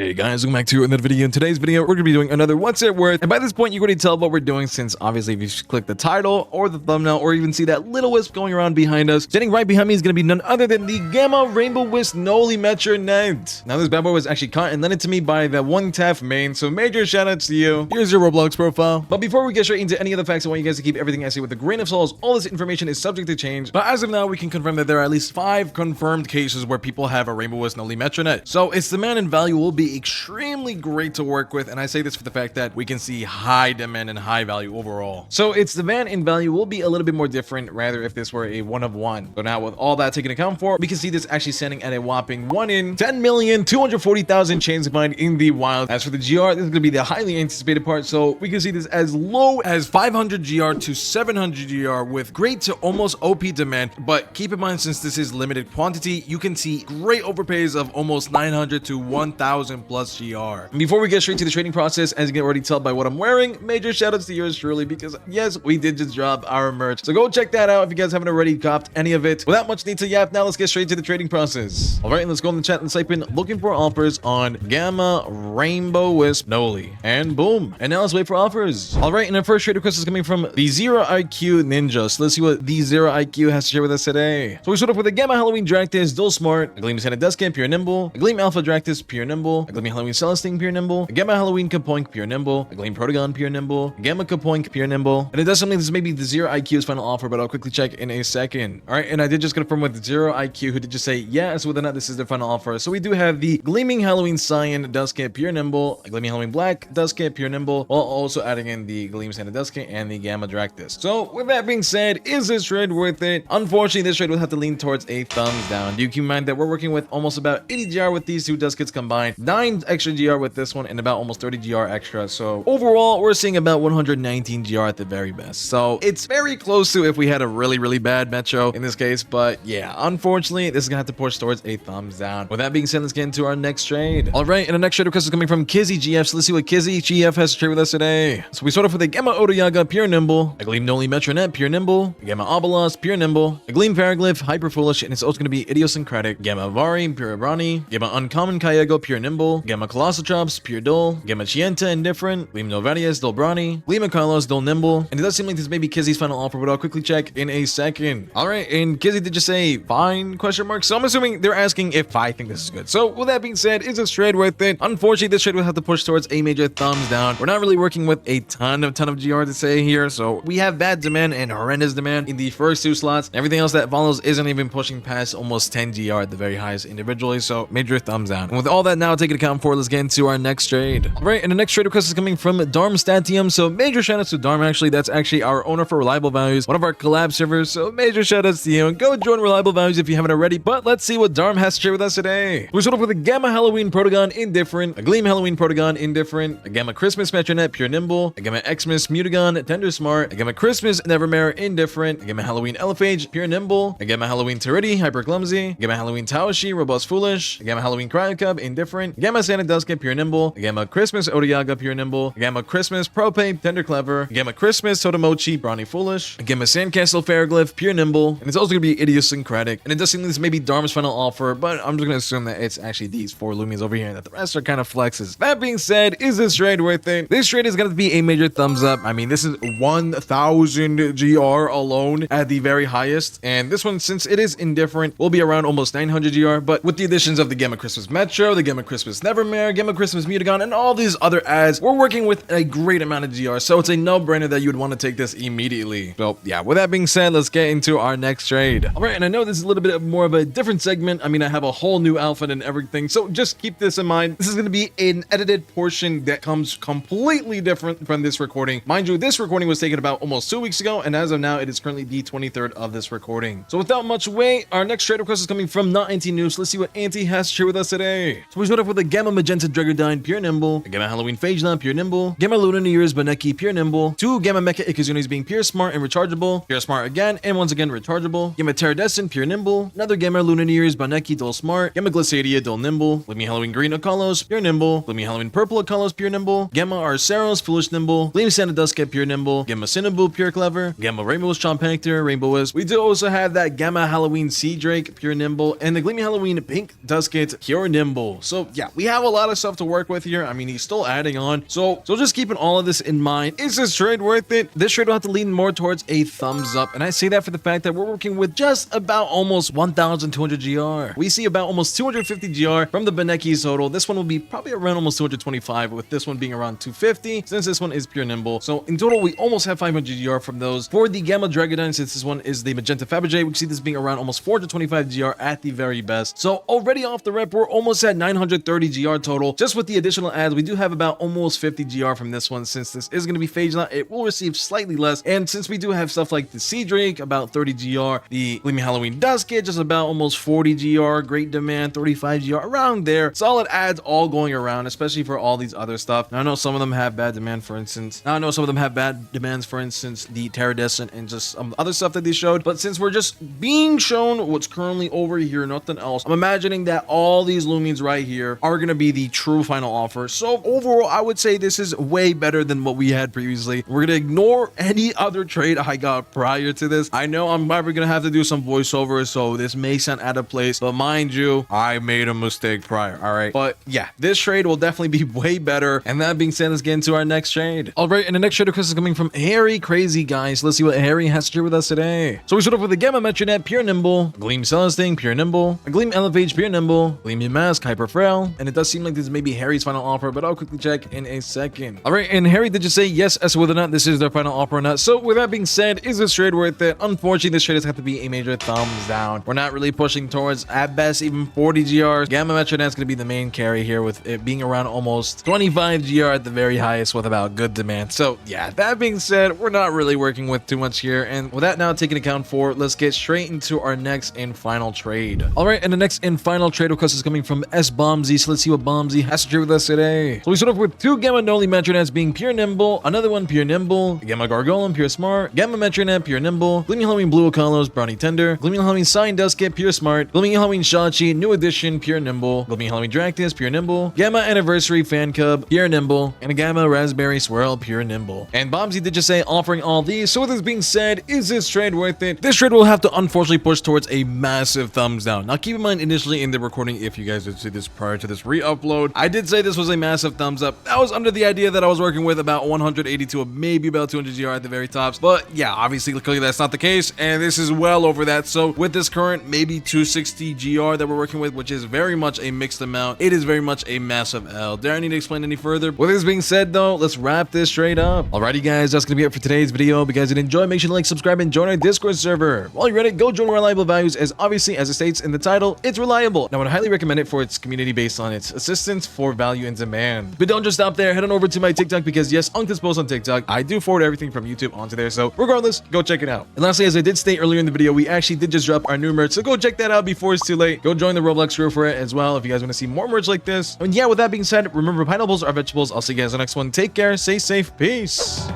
Hey guys, welcome back to another video. In today's video, we're going to be doing another What's It Worth? And by this point, you can already tell what we're doing since obviously if you click the title or the thumbnail or even see that little wisp going around behind us, standing right behind me is going to be none other than the Gamma Rainbow Wisp NOLI METRONETTE. Now this bad boy was actually caught and lent to me by the one Taff main, so major shout outs to you. Here's your Roblox profile. But before we get straight into any of the facts, I want you guys to keep everything I say with a grain of salt. All this information is subject to change, but as of now, we can confirm that there are at least 5 confirmed cases where people have a Rainbow Wisp NOLI METRONETTE. So its demand and value will be extremely great to work with, and I say this for the fact that we can see high demand and high value overall. So its demand and value will be a little bit more different rather if this were a one of one. So now with all that taken account for, we can see this actually standing at a whopping 1 in 10,240,000 chains defined in the wild. As for the GR, this is going to be the highly anticipated part, so we can see this as low as 500 GR to 700 GR with great to almost OP demand, but keep in mind since this is limited quantity, you can see great overpays of almost 900 to 1,000 plus GR. And before we get straight to the trading process, as you can already tell by what I'm wearing, major shoutouts to yours truly because yes, we did just drop our merch. So go check that out if you guys haven't already copped any of it. Without much need to yap, now let's get straight to the trading process. All right, let's go in the chat and type in looking for offers on Gamma Rainbow Wisp NOLI. And boom. And now let's wait for offers. All right, and our first trade request is coming from the Zero IQ Ninja. So let's see what the Zero IQ has to share with us today. So we start off with a Gamma Halloween Dractus, Dual Smart, a Gleam Santa Duskin, Pure Nimble, a Gleam Alpha Dractus, Pure Nimble, a Gleam Halloween Celestine, Pure Nimble, a Gamma Halloween Kapoink, Pure Nimble, a Gleam Protagon, Pure Nimble, a Gamma Kapoink, Pure Nimble, and it does something. This may be the Zero IQ's final offer, but I'll quickly check in a second. All right, and I did just confirm with Zero IQ, who did just say yes, whether or not this is their final offer. So we do have the Gleaming Halloween Cyan Duskin, Pure Nimble, a Gleaming Halloween Black Duskin, Pure Nimble, while also adding in the Gleam Santa Duskin and the Gamma Dractus. So with that being said, is this trade worth it? Unfortunately, this trade would have to lean towards a thumbs down. Do you keep in mind that we're working with almost about 80 GR with these two Duskits combined, 9 extra GR with this one, and about almost 30 GR extra. So overall, we're seeing about 119 GR at the very best. So it's very close to if we had a really bad Metro in this case. But yeah, unfortunately, this is gonna have to push towards a thumbs down. With that being said, let's get into our next trade. All right, and the next trade request is coming from Kizzy GF. So let's see what Kizzy GF has to trade with us today. So we start off with a Gamma Odoyaga, Pure Nimble, a Gleam NOLI METRONETTE, Pure Nimble, a Gamma Obolus, Pure Nimble, a Gleam Paraglyph, Hyper Foolish, and it's also going to be Idiosyncratic, Gamma Avari, Pure Abrani, Gamma Uncommon Kayego, Pure Nimble, Gamma Colossotrops, Pure Dull, Gamma Chienta, Indifferent, Gleam Novarius, Dull Brani, Gleam Carlos, Dull Nimble, and it does seem like this may be Kizzy's final offer, but I'll quickly check in a second. All right, and Kizzy did just say fine question mark, so I'm assuming they're asking if I think this is good. So with that being said, is this trade worth it? Unfortunately, this trade will have to push towards a major thumbs down. We're not really working with a ton of GR to say here, so we have bad demand and horrendous demand in the first 2 slots. Everything else that follows isn't even pushing past almost 10 GR at the very highest individually, so major thumbs down. And with all that now taken account for, let's get into our next trade. All right, and the next trade request is coming from Darmstatium, so major shoutouts to Darm. Actually, that's actually our owner for Reliable Values, one of our collab servers, so major shoutouts to you, and go join Reliable Values if you haven't already. But let's see what Darm has to share with us today. We start off with a Gamma Halloween Protagon Indifferent, a Gleam Halloween Protagon Indifferent, a Gamma Christmas Metronette Pure Nimble, a Gamma Xmas Mutagon Tender Smart, a Gamma Christmas Nevermare Indifferent, a Gamma Halloween Elephage Pure Nimble, a Gamma Halloween Teridi Hyper Clumsy, a Gamma Halloween Taoshi Robust Foolish, a Gamma Halloween Cryocub Indifferent, a Gamma Santa Duskin Pure Nimble, a Gamma Christmas Odoyaga Pure Nimble, a Gamma Christmas Propape Tender Clever, a Gamma Christmas Totemochi Brawny Foolish, a Gamma Sandcastle Ferroglyph Pure Nimble, and it's also going to be Idiosyncratic. And it does seem like this may be Darm's final offer, but I'm just going to assume that it's actually these 4 Loomians over here and that the rest are kind of flexes. That being said, is this trade worth it? This trade is going to be a major thumbs up. I mean, this is 1,000 GR alone at the very highest, and this one, since it is indifferent, will be around almost 900 GR, but with the additions of the Gamma Christmas Metro, the Gamma Christmas Nevermare, Gamma Christmas Mutagon, and all these other ads, we're working with a great amount of GR, so it's a no-brainer that you would want to take this immediately. So yeah, with that being said, let's get into our next trade. All right, and I know this is a little bit more of a different segment. I mean, I have a whole new outfit and everything, so just keep this in mind. This is going to be an edited portion that comes completely different from this recording. Mind you, this recording was taken about almost 2 weeks ago, and as of now, it is currently the 23rd of this recording. So without much wait, our next trade request is coming from Not Anti News. Let's see what Anti has to share with us today. So we start off with a Gamma Magenta Dragodyne Pure Nimble, a Gamma Halloween Phagelon Pure Nimble, Gamma Luna New Year's Baneki Pure Nimble, 2 Gamma Mecha Ikazunis being Pure Smart and Rechargeable, Pure Smart again, and once again Rechargeable, Gamma Terradescent Pure Nimble, another Gamma Luna New Year's Baneki Dull Smart, Gamma Glissadia Dull Nimble, Gleaming Halloween Green Akalos Pure Nimble, Gleaming Halloween Purple Akalos Pure Nimble, Gamma Arceros Foolish Nimble, Gleam Santa Dusket Pure Nimble, Gamma Cinnaboo Pure Clever, Gamma Rainbow Chompactor, Rainbow Wisp. We do also have that Gamma Halloween Sea Drake Pure Nimble, and the Gleaming Halloween Pink Dusket Pure Nimble. So yeah, yeah, we have a lot of stuff to work with here. I mean, he's still adding on. So just keeping all of this in mind, is this trade worth it? This trade will have to lean more towards a thumbs up. And I say that for the fact that we're working with just about almost 1,200 GR. We see about almost 250 GR from the Beneki total. This one will be probably around almost 225, with this one being around 250, since this one is pure nimble. So in total, we almost have 500 GR from those. For the Gamma Dragonine, since this one is the Magenta Fabergé, we see this being around almost 425 GR at the very best. So already off the rep, we're almost at 930 GR total. Just with the additional adds, we do have about almost 50 GR from this one. Since this is going to be phased out, it will receive slightly less. And since we do have stuff like the Sea Drake, about 30 GR, the Gleaming Halloween Dusket, just about almost 40 GR, Great Demand, 35 GR, around there. Solid adds all going around, especially for all these other stuff. Now, I know some of them have bad demand, for instance. Now, I know some of them have bad demands, for instance, the Terradescent and just some other stuff that they showed. But since we're just being shown what's currently over here, nothing else, I'm imagining that all these Loomians right here are going to be the true final offer. So overall, I would say this is way better than what we had previously. We're going to ignore any other trade I got prior to this. I know I'm probably going to have to do some voiceovers, so this may sound out of place, but mind you, I made a mistake prior. All right. But yeah, this trade will definitely be way better. And that being said, let's get into our next trade. All right. And the next trade request is coming from Harry Crazy Guys. Let's see what Harry has to share with us today. So we start off with the Gamma Metronette, pure nimble, Gleam Celestine, pure nimble, a Gleam Elevage, pure nimble, Gleam Mask, hyper frail. And it does seem like this may be Harry's final offer, but I'll quickly check in a second. All right. And Harry did just say yes as to whether or not this is their final offer or not. So with that being said, is this trade worth it? Unfortunately, this trade has got to be a major thumbs down. We're not really pushing towards, at best, even 40 GRs. Gamma Metronette's going to be the main carry here, with it being around almost 25 GR at the very highest, with about good demand. So yeah, that being said, we're not really working with too much here. And with that now taken account for, let's get straight into our next and final trade. All right, and the next and final trade request is coming from S Bombsy. So let's see what Bombsy has to share with us today. So we start off with two Gamma Noli Metronettes being pure nimble, another one pure nimble, Gamma Gargolem pure smart, Gamma Metronette pure nimble, Gleaming Halloween Blue Akalos Brownie Tender, Gleaming Halloween Sign Dusket pure smart, Gleaming Halloween Shachi new edition pure nimble, Gleaming Halloween Dractus pure nimble, Gamma Anniversary Fan Cub pure nimble, and a Gamma Raspberry Swirl pure nimble. And Bombsy did just say offering all these. So with this being said, is this trade worth it? This trade will have to unfortunately push towards a massive thumbs down. Now keep in mind, initially in the recording, if you guys did see this prior to this re-upload, I did say this was a massive thumbs up. That was under the idea that I was working with about 182 or maybe about 200 GR at the very tops. But yeah, obviously clearly that's not the case, and this is well over that. So with this current maybe 260 GR that we're working with, which is very much a mixed amount, it is very much a massive L. Do I need to explain any further? With this being said though, let's wrap this straight up. Alrighty guys, that's gonna be it for today's video. If you guys did enjoy, make sure to like, subscribe, and join our Discord server. While you're at it, go join Reliable Values, as obviously as it states in the title, it's reliable. Now I would highly recommend it for its community based on its assistance for value and demand. But don't just stop there, head on over to my TikTok, because yes, Uncle's post on TikTok, I do forward everything from YouTube onto there, so regardless, go check it out. And lastly, as I did state earlier in the video, we actually did just drop our new merch, so go check that out before it's too late. Go join the Roblox crew for it as well if you guys want to see more merch like this. And yeah, with that being said, remember, pineapples are vegetables. I'll see you guys in the next one. Take care, stay safe, peace.